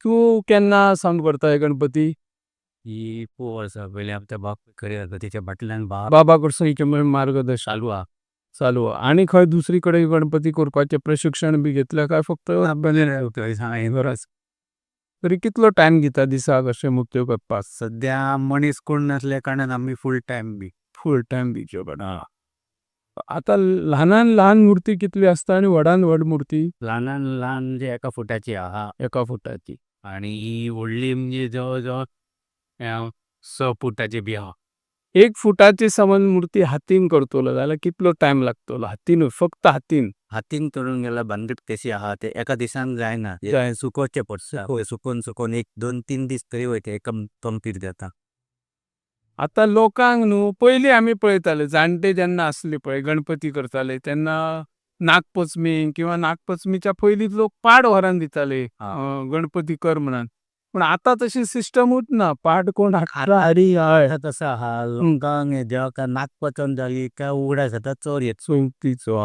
तू केन्ना सावन करता हे गणपती? ही खूप वर्सां पयलीं आमच्या बाप करीत तिच्या फाटल्यान बाबा कडसून इके मार्गदर्शन चालू आहा. चालू आहा. आणि खंय दुसरी कडेन गणपती करपाचें प्रशिक्षण बी घेतलें काय फक्त थंय हांवें बरोच तरी कितलो टायम घेता दिसाक अशें मुर्त्यो करपाक? सद्या मनीस कोण नासल्या कारणान आमी full time B full time दिवचो पडटा. आतां ल्हानान ल्हान मुर्ती कितली आसता आनी व्हडान व्हड मुर्ती? ल्हानान ल्हान म्हणजे 1 फुटाची आहा एका फुटाची. आनी ही व्हडली म्हणजे जवळ जवळ 6 फुटाची बी आहा. 1 फुटाची समज मुर्ती हातीन करतलो जाल्यार कितलो टायम लागतलो? हातीनूच फक्त हातीन? हातीन करून गेल्यार बांदूक तशी आहा ते एका दिसान जायना. जाय. सुकोवचें पडटा. सुकोवन एक 2-3 दीस तरी वयता एक कंप्लीट जाता. आतां लोकांक न्हू पयलीं आमी पळयताले जाणटे जेन्ना आसले पळय गणपती करताले तेन्ना नागपंचमीक किंवा नागपंचमीच्या पयलींच लोक पाड व्हरान दिताले गणपती कर म्हणून. पूण आतां तशी सिस्टमूच ना. पाड कोण हाडटा? आता तसं आहा लोकांक जेवा नागपंचम जाली काय उगडास जाता चोर येता. चवथीचो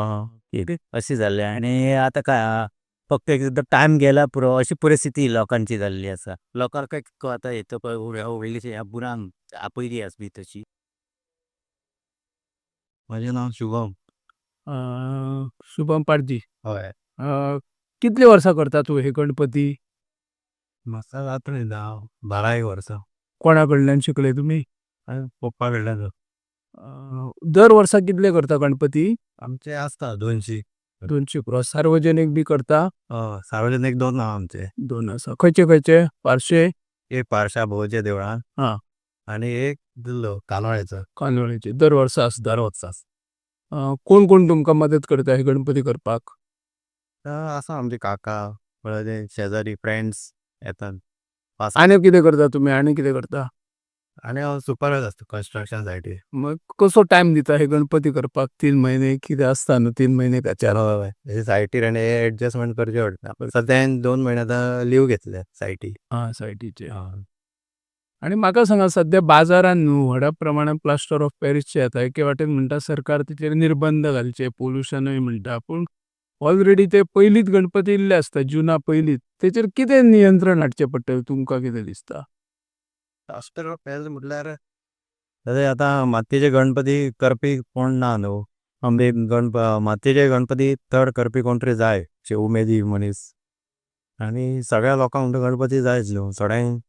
अशें जालें आनी आतां काय आहा फक्त एकदां टायम गेला पुरो अशी परिस्थिती लोकांची जाल्ली आसा. लोकांक काय आतां येता पळय व्हडलीशी ह्या बुरान पयलीं आसली तशी. म्हजें नांव शुभम. शुभम पाडजी. हय. कितली वर्सां करता तूं हे गणपती? म्हाका जातलीं 10-12 वर्सां. कोणा कडल्यान शिकले तुमी? पप्पा कडल्यान. दर वर्सा कितले करता गणपती? आमचे आसता 200. 200 क्रॉस. सार्वजनीक बी करता? सार्वजनीक 2 आहा आमचे. 2 आसा. खंयचे खंयचे? पार्शे? एक पार्शा भोवच्या देवळान हां. आनी एक दिल्लो कानोळेचो. कांदोळेचे दर वर्सा आसता. दर वर्सा. कोण कोण तुमकां मदत करता हे गणपती करपाक? आसा आमचे काका परत शेजारी फ्रेंड्स येतात. आनी कितें करता तुमी? आनी कितें करता? आनी हांव सुपरवायझर आसता कन्स्ट्रक्शन सायटीर. मग कसो टायम दिता हे गणपती करपाक? 3 म्हयने कितें आसता न्हू 3 म्हयने काचार? हय सायटीर आनी हे एडजस्टमेंट करचे पडटा. सद्या हांवें 2 म्हयने आतां लीव घेतल्या सायटी. सायटीचे. आनी म्हाका सांगा सद्या बाजारान न्हू व्हडा प्रमाणान प्लास्टर ऑफ पॅरिसचे येता. एके वाटेन म्हणटा सरकार तेचेर निर्बंध घालचे, पोल्युशनूय म्हणटा. पूण ऑलरेडी ते पयलींच गणपती इल्ले आसता जुना पयलींच. तेचेर कितें नियंत्रण हाडचें पडटलें तुमकां कितें दिसता? प्लास्टर ऑफ पॅरिस म्हटल्यार आतां मातयेचे गणपती करपी कोण ना न्हू. आमी मातयेचे गणपती चड करपी कोण तरी जाय अशे उमेदी मनीस. आनी सगळ्या लोकांक म्हणटा गणपती जायच न्हू. थोड्यांक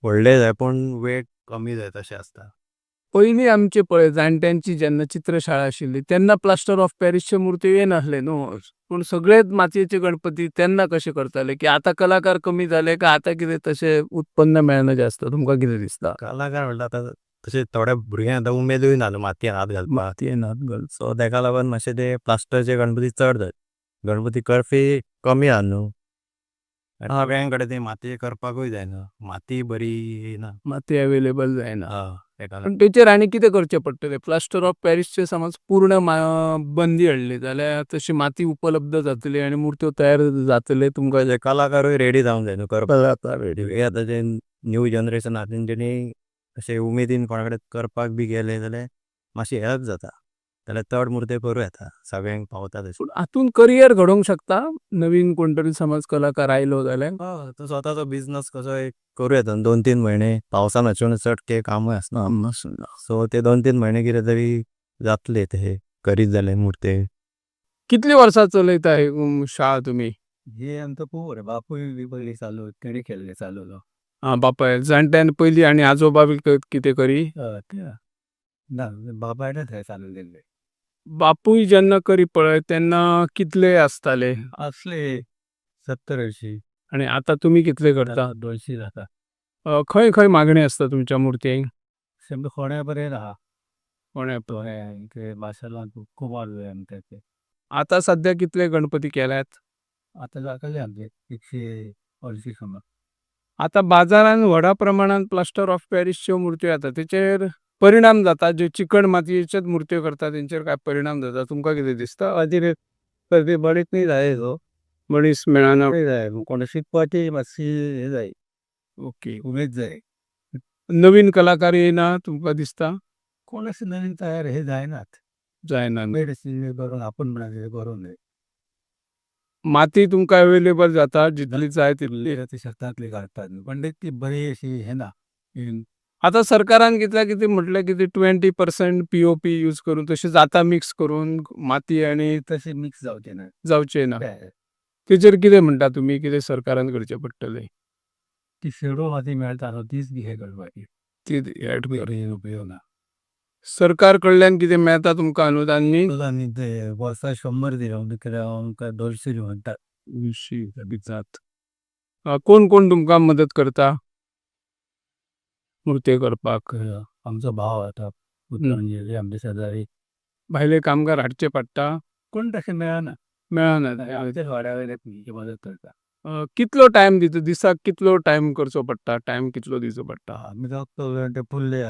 व्हडले जाय पूण वेट कमी जाय तशें आसता. पयलीं आमचे पळय जाणट्यांची जेन्ना चित्रशाळा आशिल्ली तेन्ना प्लास्टर ऑफ पॅरिसच्यो मुर्त्यो येनासले न्हू. पूण सगळेच मातयेचे गणपती तेन्ना कशे करताले की आतां कलाकार कमी जाले काय आतां कितें तशें उत्पन्न मेळना जास्त? तुमकां कितें दिसता? कलाकार म्हणटा आतां तशें थोड्या भुरग्यांक आतां उमेदूय ना न्हू मातयेन हात घालपाक. मातयेन हात घालपाक. सो तेका लागून मातशे ते प्लास्टरचे गणपती चड जाय. गणपती करपी कमी आहा न्हू. सगळ्यां कडेन ते मातये करपाकूय जायना. माती बरी येना. माती अवेलेबल जायना. तेका लागून. पण तेचेर आनी कितें करचें पडटलें? प्लास्टर ऑफ पॅरिसचे समज पूर्ण बंदी हाडली जाल्यार तशी माती उपलब्ध जातली आनी मुर्त्यो तयार जातले तुमकां जे कलाकारूय रेडी जावंक जाय न्हू करपाक. कलाकार रेडी. हे आतां जे न्यू जनरेशन आहा तेंच्यांनी अशे उमेदीन कोणा कडेन करपाक बी गेले जाल्यार मातशी हेल्प जाता. जाल्यार चड मुर्त्यो करूं येता. सगळ्यांक पावता तशें. पूण हातून करियर घडोवंक शकता नवीन कोण तरी समज कलाकार आयलो जाल्यार? तो स्वताचो बिझनस कसो एक करूं येता. 2-3 म्हयने पावसान हातून चड ते कामूय आसना. सो ते 2-3 म्हयने कितें तरी जातले ते करीत जाल्यार मुर्ते. कितली वर्सां चलयता ही शाळा तुमी? हे आमचो खूब बापूय बी पयलीं चालू तेणी केल्ले चालू. बापाय जाणट्यान पयलीं आनी आजोबा बी कितें करी? ना बापायनच हे चालू केल्ले. बापूय जेन्ना करी पळय तेन्ना कितले आसताले? असले 70-80. आनी आतां तुमी कितले करता? 200 जाता. खंय खंय मागणी आसता तुमच्या मुर्त्यांक? सेम फोण्या पर्यंत आहा. कोण्या ते माशेलान कुमार ते. आतां सद्या कितले गणपती केल्यात? आतां जातले आमचे 180 समज. आतां बाजारान व्हडा प्रमाणान प्लास्टर ऑफ पॅरिसच्यो मुर्त्यो येता तेचेर परिणाम जाता? ज्यो चिकण मातयेच्योच मुर्त्यो करता तेंचेर काय परिणाम जाता? तुमकां कितें दिसता? कधी बरेच नाही जाय गो. मनीस मेळना. जाय कोण शिकपाची मातशी हे जाय. ओके. उमेद जाय. नवीन कलाकार येयना तुमकां दिसता? कोण असे नवीन तयार हे जायनात. जायना. उमेद अशी करून आपण म्हणाले करून माती तुमकां अवेलेबल जाता जितली जाय तितली. ती शेतांतली काडटात पण ती बरी अशी हे ना आता सरकारान कितें म्हटलें की 20% POP यूज करून तशें जाता मिक्स करून माती आनी तशी मिक्स जावचे ना जावचें ना. तेचेर कितें म्हणटा तुमी, कितें सरकारान करचें पडटलें? ती शेडो माती मेळटा न्हू तीच हे करपाची ती ऍड कर. उपयोग ना सरकार कडल्यान कितें मेळटा तुमकां अनुदान न्ही? आनी ते वर्सा 100 दिले आमकां 250 म्हणटात. जात. कोण कोण तुमकां मदत करता मुर्ते करपाक? आमचो भाव आता पुतणे आमचे शेजारी भायले कामगार हाडचे पडटा? कोण तशें मेळना मेळना. आमच्या वाड्या वयले मदत करता. कितलो टायम दिता दिसाक, कितलो टायम करचो पडटा, टायम कितलो दिवचो पडटा? आमी फक्त ते फुल्ले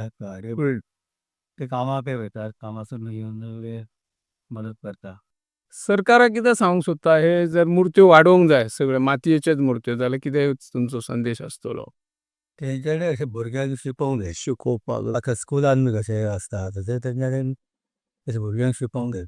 ते कामाक वयतात, कामासून येवन मदत करता. सरकाराक कितें सांगूंक सोदता, हे जर मुर्त्यो वाडोवंक जाय सगळे मातयेच्योच मुर्त्यो जाल्यार कितें तुमचो संदेश आसतलो? तेंच्यानी अशें भुरग्यांक शिकोवंक जाय, शिकोवपाक आतां स्कुलान बी कशें आसता तशें तेंच्यानी भुरग्यांक शिकोवंक जाय.